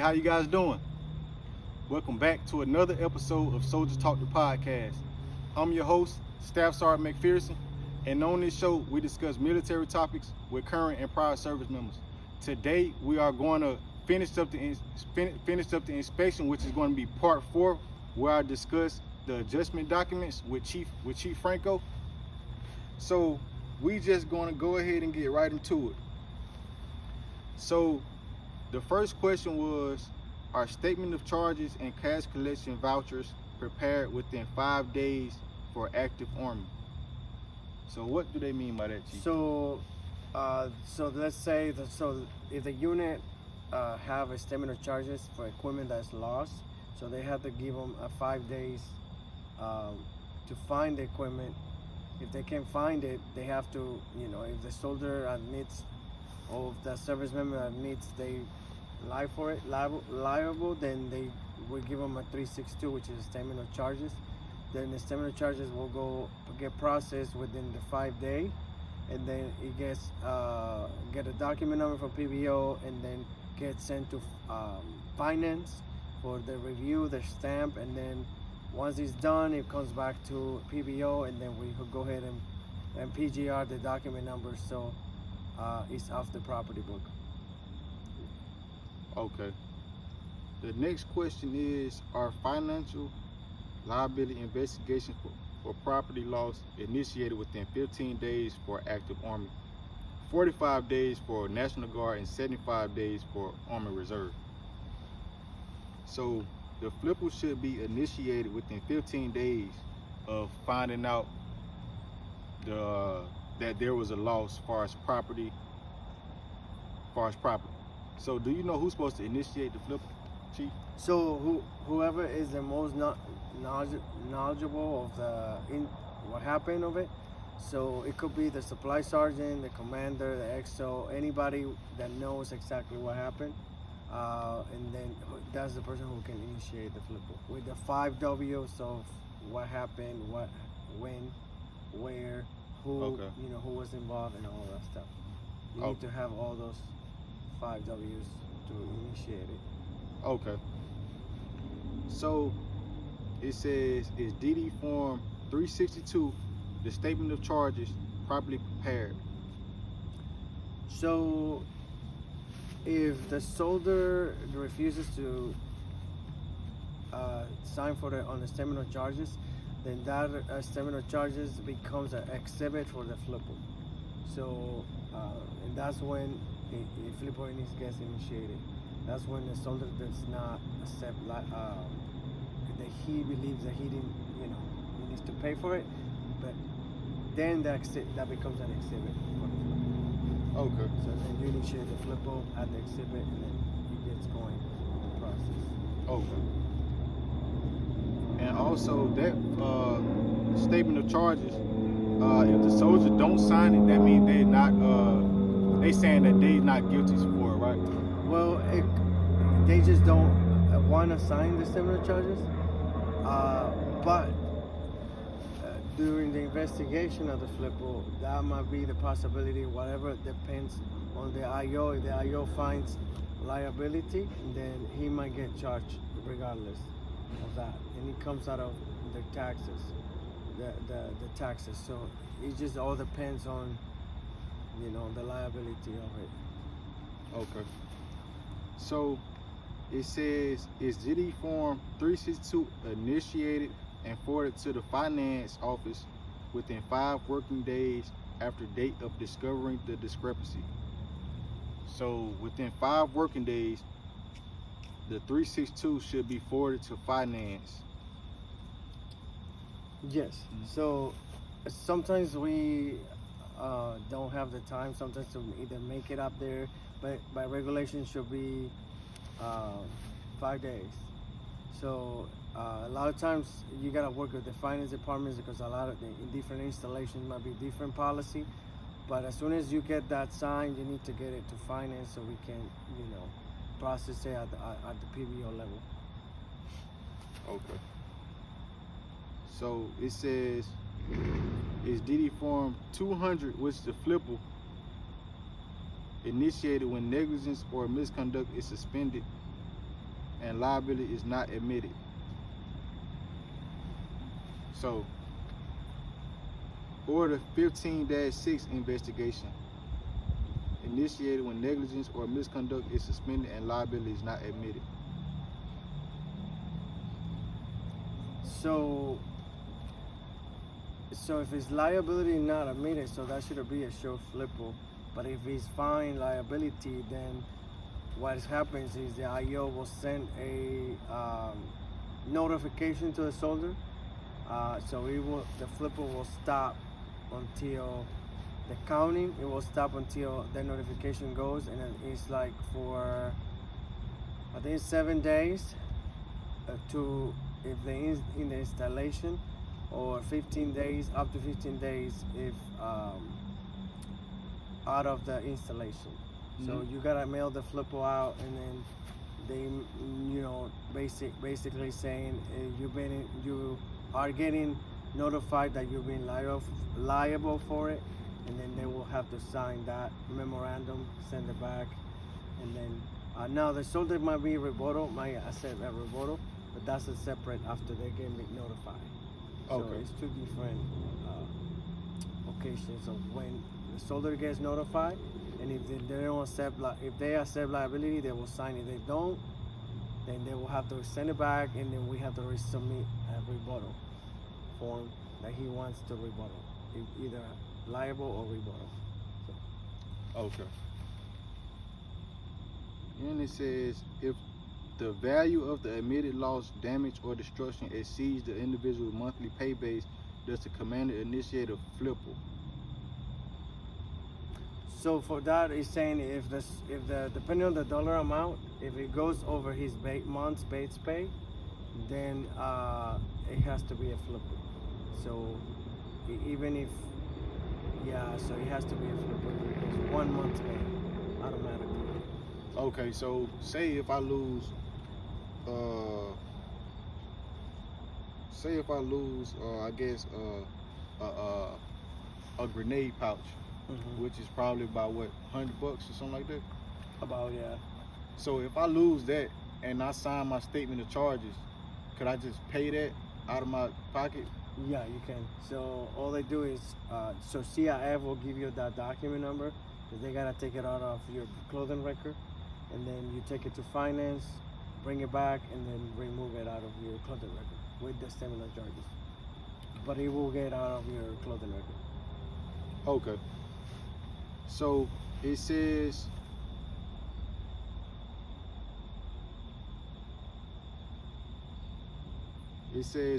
how you guys doing? Welcome back to another episode of Soldier Talk the Podcast. I'm your host, Staff Sergeant McPherson, and on this show, we discuss military topics with current and prior service members. Today, we are going to finish up the inspection, which is going to be part 4, where I discuss the adjustment documents with Chief Franco. So, we just going to go ahead and get right into it. So, the first question was, are statement of charges and cash collection vouchers prepared within 5 days for active Army? So what do they mean by that, Chief? So let's say that, if the unit have a statement of charges for equipment that's lost, so they have to give them 5 days to find the equipment. If they can't find it, they have to, if the soldier admits or if the service member admits they liable, then they will give them a 362, which is a statement of charges. Then the statement of charges will get processed within the 5 day, and then it gets get a document number from PBO, and then get sent to finance for the review, the stamp, and then once it's done, it comes back to PBO, and then we will go ahead and PGR the document number, so it's off the property book. Okay. The next question is, are financial liability investigations for property loss initiated within 15 days for active Army, 45 days for National Guard, and 75 days for Army Reserve? So the flipper should be initiated within 15 days of finding out that there was a loss as far as property. So do you know who's supposed to initiate the flipper, Chief? So whoever is the most knowledgeable of what happened of it. So it could be the supply sergeant, the commander, the XO, anybody that knows exactly what happened. And then that's the person who can initiate the flipper with the 5 W's of what happened, what, when, where, who, Okay. Who was involved, and all that stuff. You need to have all those 5 W's to initiate it. Okay. So it says, is DD Form 362, the statement of charges, properly prepared? So if the soldier refuses to sign on the statement of charges, then that statement of charges becomes an exhibit for the flipper. So and that's when a flipper gets initiated. That's when the soldier does not accept that he believes that he didn't, he needs to pay for it, but then that becomes an exhibit for the flipper. Okay. So then you initiate the flipper at the exhibit, and then he gets going in the process. Okay. And also that statement of charges, if the soldier don't sign it, that means they're not they saying that they're not guilty for it, right? Well, they just don't want to sign the statement of charges, but during the investigation of the flipper, that might be the possibility. Whatever depends on the IO. If the IO finds liability, then he might get charged regardless of that, and it comes out of the taxes, the taxes. So it just all depends on the liability of it. Okay. So it says, is DD Form 362 initiated and forwarded to the finance office within 5 working days after date of discovering the discrepancy? So within 5 working days, the 362 should be forwarded to finance. Yes. So sometimes we don't have the time sometimes to either make it up there, but by regulation should be 5 days. So a lot of times you gotta work with the finance departments, because a lot of the different installations might be different policy. But as soon as you get that signed, you need to get it to finance so we can, process it at the PBO level. Okay. So it says, is DD Form 200, which is the flipper, initiated when negligence or misconduct is suspended and liability is not admitted. So, Order 15-6 investigation initiated when negligence or misconduct is suspended and liability is not admitted. So if his liability not admitted, so that should be a show flippo. But if he's fine liability, then what happens is the IO will send a notification to the soldier. So the flipper will stop until the counting. It will stop until the notification goes, and then it's like for I think 7 days to if they in the installation, or 15 days, up to 15 days if out of the installation. So you gotta mail the flippo out, and then they basically saying you are getting notified that you've been liable for it, and then they will have to sign that memorandum, send it back, and then now the soldier might be might accept a rebuttal, but that's a separate after they get notified. Okay. So it's two different occasions of when the soldier gets notified, and if they don't accept, if they accept liability, they will sign it. If they don't, then they will have to send it back, and then we have to resubmit a rebuttal form that he wants to rebuttal, either liable or rebuttal. So. Okay. And it says if the value of the admitted loss, damage, or destruction exceeds the individual's monthly pay base, does the commander initiate a flippo? So for that, it's saying if the depending on the dollar amount, if it goes over his month's base pay, then it has to be a flippo. So even if so it has to be a flippo because 1 month's pay automatically. Okay, so say if I lose I guess a grenade pouch, which is probably about what, $100 or something like that. About, yeah. So if I lose that and I sign my statement of charges, could I just pay that out of my pocket? Yeah, you can. So all they do is so CIF will give you that document number, because they gotta take it out of your clothing record, and then you take it to finance, bring it back, and then remove it out of your clothing record with the similar charges. But it will get out of your clothing record. Okay. So it says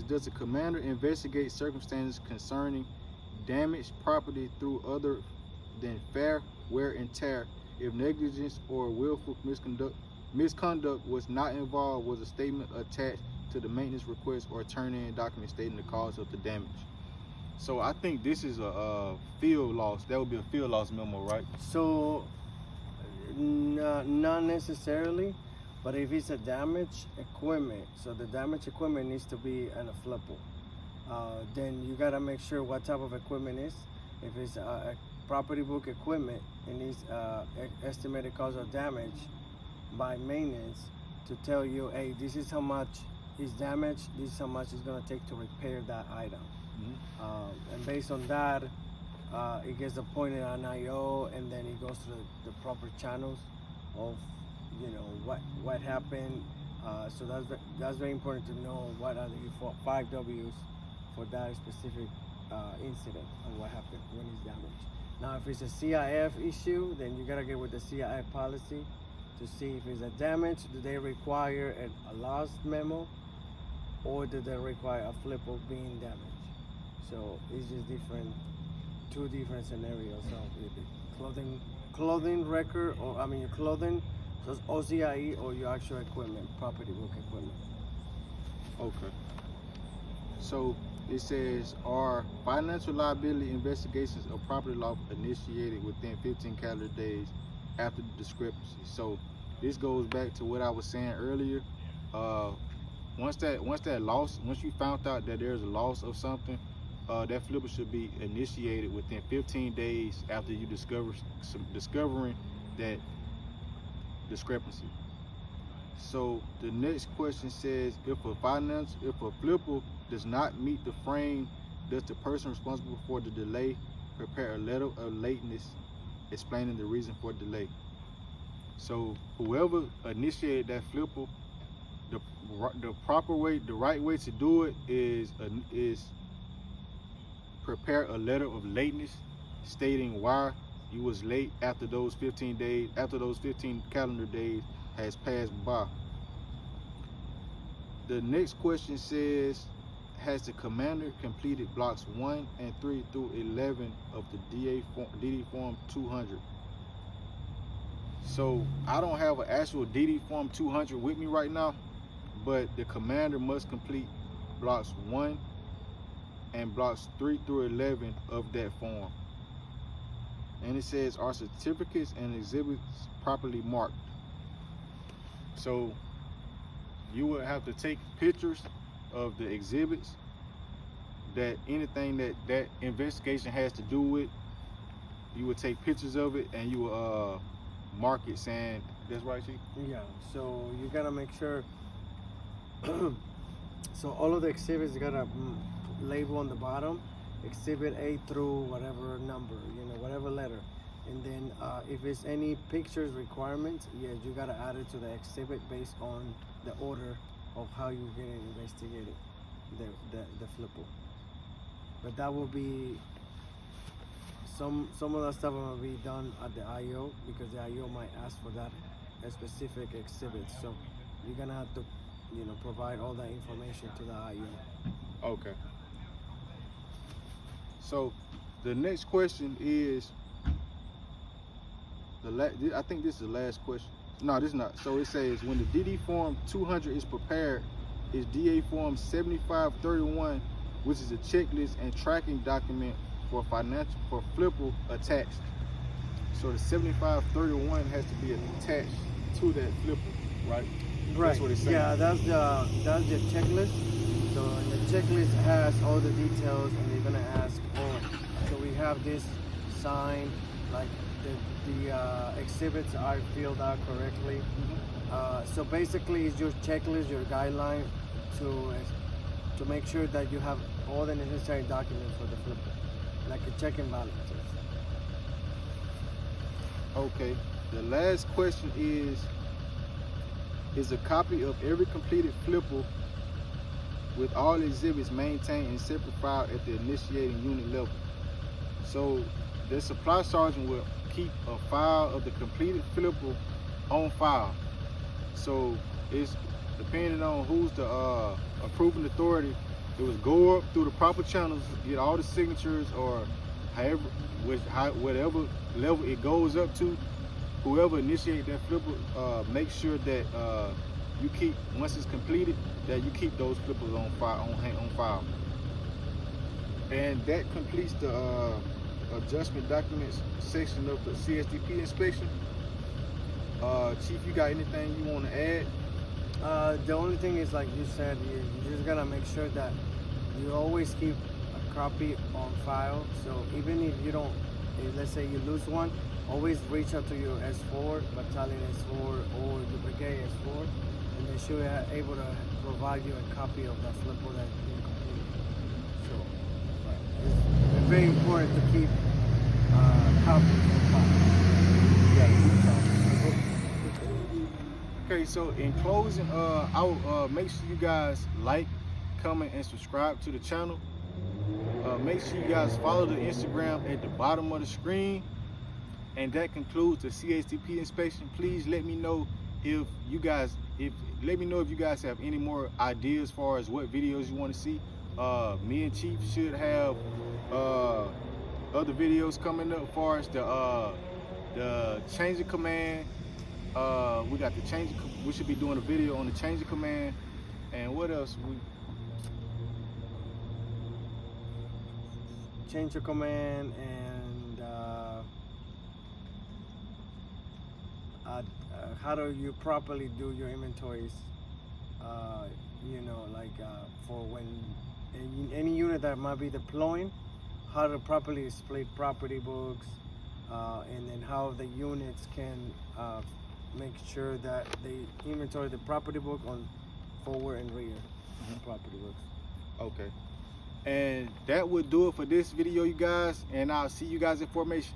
does the commander investigate circumstances concerning damaged property through other than fair wear and tear if negligence or willful misconduct was not involved? Was a statement attached to the maintenance request or turn-in document stating the cause of the damage? So I think this is a field loss. That would be a field loss memo, right? So not necessarily, but if it's a damaged equipment, so the damaged equipment needs to be in a flippo. Then you gotta make sure what type of equipment is. If it's a property book equipment, it needs estimated cause of damage by maintenance to tell you, hey, this is how much is damaged, this is how much it's gonna take to repair that item. And based on that, it gets appointed an IO, and then it goes through the proper channels of, what happened. So that's very important to know what are the 5 W's for that specific incident and what happened when it's damaged. Now, if it's a CIF issue, then you gotta get with the CIF policy to see if it's a damage. Do they require a loss memo, or do they require a flippo being damaged? So it's just two different scenarios of the clothing record, or your clothing, so it's OCIE, or your actual equipment, property book equipment. Okay. So it says, are financial liability investigations of property loss initiated within 15 calendar days after the discrepancy? So this goes back to what I was saying earlier. Once you found out that there's a loss of something, that flipper should be initiated within 15 days after you discovering that discrepancy. So the next question says, if a flipper does not meet the frame, does the person responsible for the delay prepare a letter of lateness explaining the reason for delay? So whoever initiated that flipper, the right way to do it is prepare a letter of lateness stating why you was late after those 15 calendar days has passed by. The next question says, has the commander completed blocks 1 and 3 through 11 of the DD Form 200? So I don't have an actual DD Form 200 with me right now, but the commander must complete blocks 1 and blocks 3 through 11 of that form. And it says, are certificates and exhibits properly marked? So you would have to take pictures of the exhibits, that anything that investigation has to do with. You would take pictures of it and you would mark it saying, that's right, Chief? Yeah, so you gotta make sure. So all of the exhibits, you gotta label on the bottom, exhibit A through whatever number, whatever letter. And then if it's any pictures requirements, yeah, you gotta add it to the exhibit based on the order of how you're gonna investigate it, the flipper. But that will be some of that stuff will be done at the IO, because the IO might ask for that specific exhibit. So you're gonna have to, provide all that information to the IO. Okay. So the next question is I think this is the last question. No, this is not. So it says, when the DD Form 200 is prepared, is DA Form 7531, which is a checklist and tracking document for flipper, attached. So the 7531 has to be attached to that flipper, right? Right. That's what it's saying. Yeah, that's the checklist. So the checklist has all the details, and they're gonna ask, so we have this sign, like the exhibits are filled out correctly. So basically, it's your checklist, your guideline to make sure that you have all the necessary documents for the flipper, like a check and balances. Okay. The last question is a copy of every completed flipper with all exhibits maintained in separate file at the initiating unit level. So the supply sergeant will keep a file of the completed flipper on file. So it's depending on who's the approving authority. It was go up through the proper channels, get all the signatures, or whatever level it goes up to. Whoever initiated that flipper, make sure that you keep, once it's completed, that you keep those flippers on file. And that completes the adjustment documents section of the CSDP inspection. Chief, you got anything you want to add? The only thing is, like you said, you just gotta make sure that you always keep a copy on file. So even if you don't, let's say you lose one, always reach out to your S4, battalion S4, or the brigade S4, and they should be able to provide you a copy of that flipper that you completed. So it's very important to keep copies of file. Okay, so in closing, I will make sure you guys like, comment, and subscribe to the channel. Make sure you guys follow the Instagram at the bottom of the screen. And that concludes the CSDP inspection. Please let me know if you guys have any more ideas as far as what videos you want to see. Me and Chief should have other videos coming up as far as the change of command. We got the change. We should be doing a video on the change of command. And what else? Change of command and how do you properly do your inventories? For when any unit that might be deploying, how to properly split property books, and then how the units can make sure that they inventory the property book on forward and rear property books. Okay. And that would do it for this video, you guys. And I'll see you guys in formation.